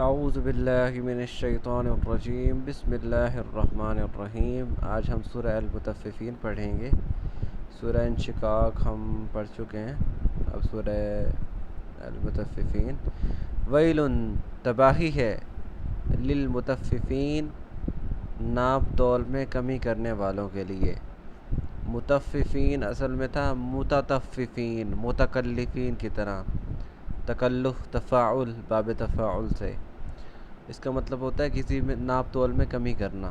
اعوذ باللہ من الشیطان الرجیم بسم اللہ الرحمن الرحیم۔ آج ہم سورہ المطففین پڑھیں گے۔ سورہ انشقاق ہم پڑھ چکے ہیں، اب سورہ المطففین۔ ویل، تباہی ہے، للمطففین، ناپ تول میں کمی کرنے والوں کے لیے۔ مطففین اصل میں تھا متطففین، متکلفین کی طرح، تکلف تفاعل، باب تفاعل سے۔ اس کا مطلب ہوتا ہے کسی میں ناپ تول میں کمی کرنا۔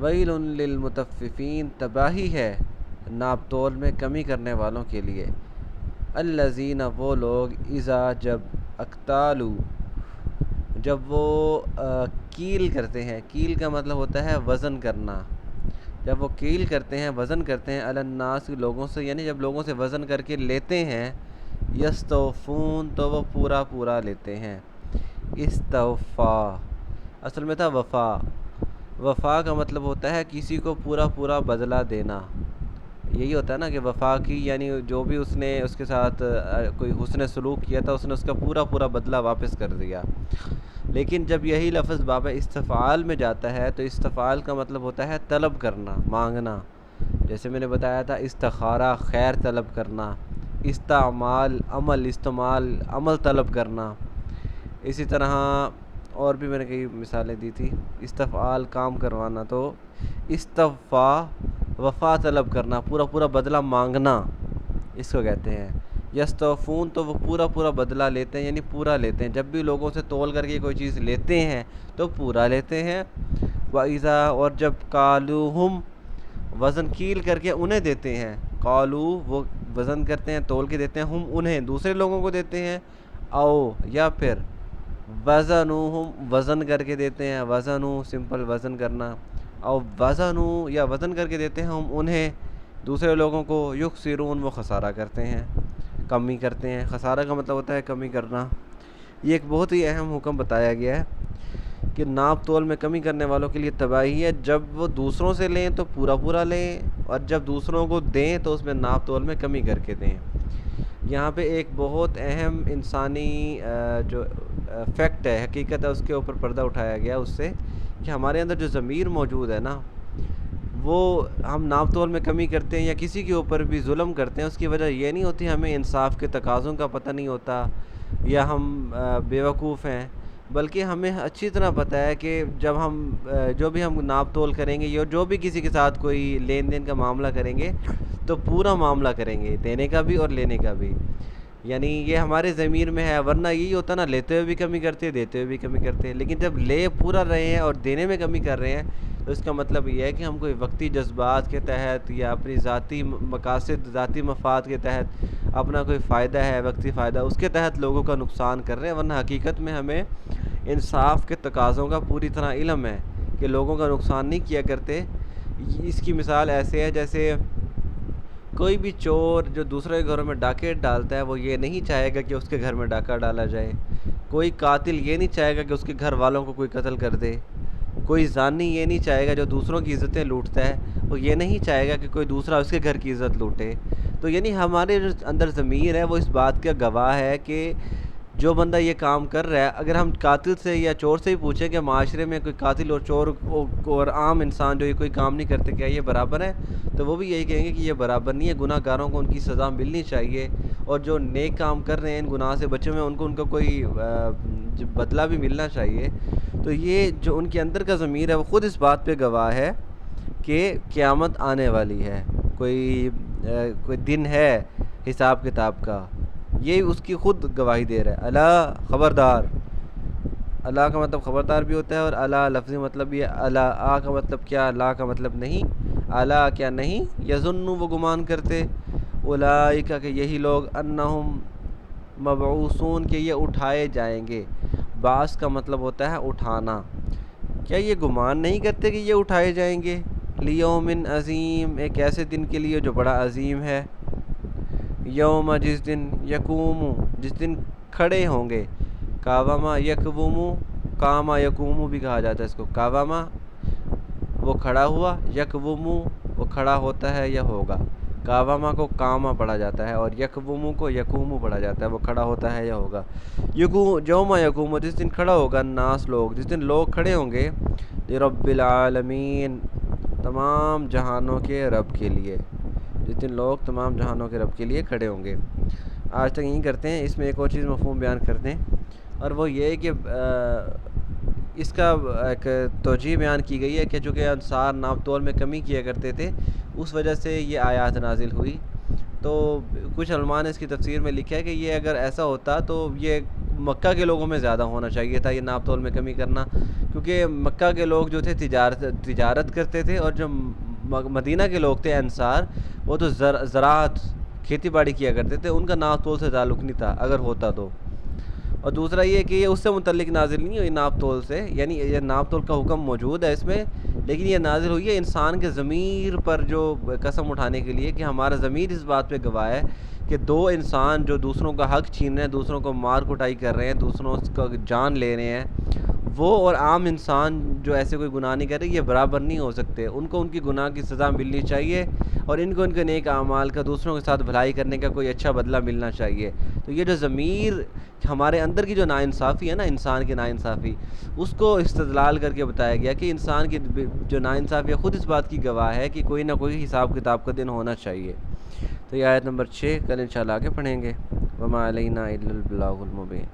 ویل للمطففین، تباہی ہے ناپ تول میں کمی کرنے والوں کے لیے۔ الذین، وہ لوگ، اذا، جب، اکتالو، جب وہ کیل کرتے ہیں۔ کیل کا مطلب ہوتا ہے وزن کرنا۔ جب وہ کیل کرتے ہیں، وزن کرتے ہیں، علی الناس، لوگوں سے، یعنی جب لوگوں سے وزن کر کے لیتے ہیں، یستوفون، تو وہ پورا پورا لیتے ہیں۔ استوفا اصل میں تھا وفا۔ وفا کا مطلب ہوتا ہے کسی کو پورا پورا بدلہ دینا۔ یہی ہوتا ہے نا کہ وفا کی، یعنی جو بھی اس نے اس کے ساتھ کوئی حسن سلوک کیا تھا، اس نے اس کا پورا پورا بدلہ واپس کر دیا۔ لیکن جب یہی لفظ باب استفعال میں جاتا ہے تو استفعال کا مطلب ہوتا ہے طلب کرنا، مانگنا۔ جیسے میں نے بتایا تھا استخارہ، خیر طلب کرنا، استعمال، عمل، استعمال، عمل طلب کرنا۔ اسی طرح اور بھی میں نے کئی مثالیں دی تھی۔ استفعال، کام کروانا، تو استوفا، وفا طلب کرنا، پورا پورا بدلہ مانگنا، اس کو کہتے ہیں۔ یستوفون، تو وہ پورا پورا بدلہ لیتے ہیں، یعنی پورا لیتے ہیں۔ جب بھی لوگوں سے تول کر کے کوئی چیز لیتے ہیں تو پورا لیتے ہیں۔ وَإِذَا، اور جب، کالوہم، وزن کیل کر کے انہیں دیتے ہیں۔ کالو، وہ وزن کرتے ہیں، تول کے دیتے ہیں، ہم انہیں، دوسرے لوگوں کو دیتے ہیں۔ او، یا پھر وزنوہم، وزن کر کے دیتے ہیں، وزنو، سمپل وزن کرنا۔ او وزنو، یا وزن کر کے دیتے ہیں ہم انہیں، دوسرے لوگوں کو۔ یخسرون، وہ خسارہ کرتے ہیں، کمی کرتے ہیں۔ خسارہ کا مطلب ہوتا ہے کمی کرنا۔ یہ ایک بہت ہی اہم حکم بتایا گیا ہے کہ ناپ تول میں کمی کرنے والوں کے لیے تباہی ہے۔ جب وہ دوسروں سے لیں تو پورا پورا لیں، اور جب دوسروں کو دیں تو اس میں ناپ تول میں کمی کر کے دیں۔ یہاں پہ ایک بہت اہم انسانی جو فیکٹ ہے، حقیقت ہے، اس کے اوپر پردہ اٹھایا گیا اس سے، کہ ہمارے اندر جو ضمیر موجود ہے نا، وہ ہم ناپ تول میں کمی کرتے ہیں یا کسی کے اوپر بھی ظلم کرتے ہیں، اس کی وجہ یہ نہیں ہوتی ہمیں انصاف کے تقاضوں کا پتہ نہیں ہوتا یا ہم بیوقوف ہیں، بلکہ ہمیں اچھی طرح پتہ ہے کہ جب ہم جو بھی ہم ناپ تول کریں گے یا جو بھی کسی کے ساتھ کوئی لین دین کا معاملہ کریں گے تو پورا معاملہ کریں گے، دینے کا بھی اور لینے کا بھی۔ یعنی یہ ہمارے ضمیر میں ہے، ورنہ یہی ہوتا نا، لیتے ہوئے بھی کمی کرتے، دیتے ہوئے بھی کمی کرتے۔ لیکن جب لے پورا رہے ہیں اور دینے میں کمی کر رہے ہیں تو اس کا مطلب یہ ہے کہ ہم کوئی وقتی جذبات کے تحت یا اپنی ذاتی مقاصد، ذاتی مفاد کے تحت، اپنا کوئی فائدہ ہے، وقتی فائدہ، اس کے تحت لوگوں کا نقصان کر رہے ہیں، ورنہ حقیقت میں ہمیں انصاف کے تقاضوں کا پوری طرح علم ہے کہ لوگوں کا نقصان نہیں کیا کرتے۔ اس کی مثال ایسے ہے جیسے کوئی بھی چور جو دوسرے گھروں میں ڈاکے ڈالتا ہے، وہ یہ نہیں چاہے گا کہ اس کے گھر میں ڈاکہ ڈالا جائے۔ کوئی قاتل یہ نہیں چاہے گا کہ اس کے گھر والوں کو کوئی قتل کر دے۔ کوئی زانی یہ نہیں چاہے گا، جو دوسروں کی عزتیں لوٹتا ہے، وہ یہ نہیں چاہے گا کہ کوئی دوسرا اس کے گھر کی عزت لوٹے۔ تو یعنی ہمارے جو اندر ضمیر ہے وہ اس بات کا گواہ ہے کہ جو بندہ یہ کام کر رہا ہے، اگر ہم قاتل سے یا چور سے ہی پوچھیں کہ معاشرے میں کوئی قاتل اور چور اور عام انسان جو یہ کوئی کام نہیں کرتے، کیا یہ برابر ہے؟ تو وہ بھی یہی کہیں گے کہ یہ برابر نہیں ہے، گناہ گاروں کو ان کی سزا ملنی چاہیے، اور جو نیک کام کر رہے ہیں، ان گناہ سے بچے ہوئے ہیں، ان کا کوئی بدلہ بھی ملنا چاہیے۔ تو یہ جو ان کے اندر کا ضمیر ہے وہ خود اس بات پہ گواہ ہے کہ قیامت آنے والی ہے، کوئی دن ہے حساب کتاب کا، یہ اس کی خود گواہی دے رہا ہے۔ الا، خبردار۔ اللہ کا مطلب خبردار بھی ہوتا ہے، اور اللہ لفظی مطلب بھی ہے۔ اللہ، آ کا مطلب کیا، اللہ کا مطلب نہیں، اللہ کیا نہیں، یظن، وہ گمان کرتے، اولئک، کہ یہی لوگ، انہم مبعوثون، کہ یہ اٹھائے جائیں گے۔ بعث کا مطلب ہوتا ہے اٹھانا۔ کیا یہ گمان نہیں کرتے کہ یہ اٹھائے جائیں گے؟ لیوم عظیم، ایک ایسے دن کے لیے جو بڑا عظیم ہے۔ یوم، جس دن، یقوم، جس دن کھڑے ہوں گے۔ قاوما یقوم، قاما یقوم بھی کہا جاتا ہے اس کو۔ قاوما، وہ کھڑا ہوا، یقوم، وہ کھڑا ہوتا ہے یا ہوگا۔ کاواما کو کاما پڑھا جاتا ہے، اور یکومو کو یکومو پڑھا جاتا ہے، وہ کھڑا ہوتا ہے یا ہوگا۔ یوما یکومو، جس دن کھڑا ہوگا، الناس لوگ، جس دن لوگ کھڑے ہوں گے، لرب العالمین، تمام جہانوں کے رب کے لیے، جس دن لوگ تمام جہانوں کے رب کے لیے کھڑے ہوں گے۔ آج تک یہیں کرتے ہیں، اس میں ایک اور چیز مفہوم بیان کرتے ہیں، اور وہ یہ ہے کہ اس کا ایک توجیہ بیان کی گئی ہے کہ چونکہ انصار ناپ تول میں کمی کیا کرتے تھے، اس وجہ سے یہ آیات نازل ہوئی۔ تو کچھ علماء نے اس کی تفسیر میں لکھا ہے کہ یہ اگر ایسا ہوتا تو یہ مکہ کے لوگوں میں زیادہ ہونا چاہیے تھا، یہ ناپ تول میں کمی کرنا، کیونکہ مکہ کے لوگ جو تھے تجارت کرتے تھے، اور جو مدینہ کے لوگ تھے انصار، وہ تو زراعت، کھیتی باڑی کیا کرتے تھے، ان کا ناپ تول سے تعلق نہیں تھا اگر ہوتا تو۔ اور دوسرا یہ کہ یہ اس سے متعلق نازل نہیں ہوئی ناپ تول سے، یعنی یہ ناپ تول کا حکم موجود ہے اس میں، لیکن یہ نازل ہوئی ہے انسان کے ضمیر پر جو قسم اٹھانے کے لیے، کہ ہمارا ضمیر اس بات پہ گواہ ہے کہ دو انسان جو دوسروں کا حق چھین رہے ہیں، دوسروں کو مار کٹائی کر رہے ہیں، دوسروں کا جان لے رہے ہیں، وہ اور عام انسان جو ایسے کوئی گناہ نہیں کر رہے، یہ برابر نہیں ہو سکتے، ان کو ان کی گناہ کی سزا ملنی چاہیے، اور ان کو ان کے نیک اعمال کا، دوسروں کے ساتھ بھلائی کرنے کا کوئی اچھا بدلہ ملنا چاہیے۔ تو یہ جو ضمیر ہمارے اندر کی جو ناانصافی ہے نا، انسان کی ناانصافی، اس کو استدلال کر کے بتایا گیا کہ انسان کی جو ناانصافی ہے خود اس بات کی گواہ ہے کہ کوئی نہ کوئی حساب کتاب کا دن ہونا چاہیے۔ تو یہ آیت نمبر 6 کل انشاءاللہ آگے پڑھیں گے۔ وما علینا الا البلاغ المبین۔